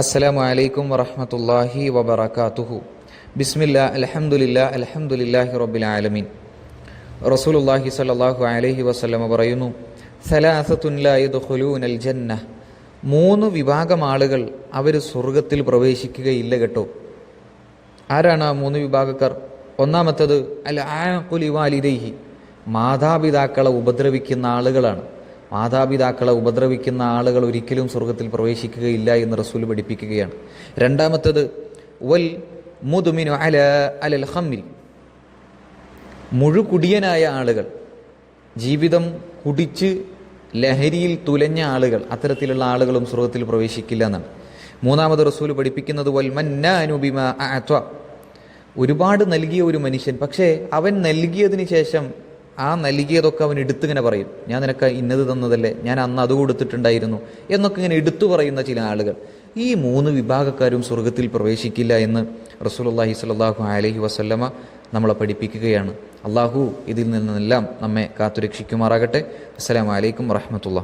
അസ്സലാമു അലൈക്കും വറഹ്മത്തുള്ളാഹി വബറകാതുഹു. ബിസ്മില്ലാ അൽഹംദുലില്ലാഹി റബ്ബിൽ ആലമീൻ. റസൂലുള്ളാഹി സ്വല്ലല്ലാഹു അലൈഹി വസല്ലമ പറയുന്നു, സലാസത്തുൻ ലാ യദ്ഖുലൂനൽ ജന്നഹ്, മൂന്ന് വിഭാഗം ആളുകൾ അവർ സ്വർഗത്തിൽ പ്രവേശിക്കുകയില്ല കേട്ടോ. ആരാണ് ആ മൂന്ന് വിഭാഗക്കാർ? ഒന്നാമത്തത് അൽ ആഖുലി വാലിദൈഹി, മാതാപിതാക്കളെ ഉപദ്രവിക്കുന്ന ആളുകളാണ്. മാതാപിതാക്കളെ ഉപദ്രവിക്കുന്ന ആളുകൾ ഒരിക്കലും സ്വർഗത്തിൽ പ്രവേശിക്കുകയില്ല എന്ന് റസൂൽ പഠിപ്പിക്കുകയാണ്. രണ്ടാമത്തത് വൽ മുദ്മിനു അലൽ ഖംരി, മുഴുകുടിയനായ ആളുകൾ, ജീവിതം കുടിച്ച് ലഹരിയിൽ തുലഞ്ഞ ആളുകൾ, അത്തരത്തിലുള്ള ആളുകളും സ്വർഗത്തിൽ പ്രവേശിക്കില്ല എന്നാണ്. മൂന്നാമത് റസൂൽ പഠിപ്പിക്കുന്നത് വൽ മന്നാനു ബിമാ അഅത, ഒരുപാട് നൽകിയ ഒരു മനുഷ്യൻ, പക്ഷേ അവൻ നൽകിയതിന് ശേഷം ആ നൽകിയതൊക്കെ അവൻ എടുത്തിങ്ങനെ പറയും, ഞാൻ നിനക്ക് ഇന്നത് തന്നതല്ലേ, ഞാൻ അന്ന് അത് കൊടുത്തിട്ടുണ്ടായിരുന്നു എന്നൊക്കെ ഇങ്ങനെ എടുത്തു പറയുന്ന ചില ആളുകൾ. ഈ മൂന്ന് വിഭാഗക്കാരും സ്വർഗത്തിൽ പ്രവേശിക്കില്ല എന്ന് റസൂലുള്ളാഹി സ്വല്ലല്ലാഹു അലൈഹി വസല്ലമ നമ്മളെ പഠിപ്പിക്കുകയാണ്. അള്ളാഹു ഇതിൽ നിന്നെല്ലാം നമ്മെ കാത്തുരക്ഷിക്കുമാറാകട്ടെ. അസ്സലാമു അലൈക്കും വറഹ്മത്തുള്ളാഹി.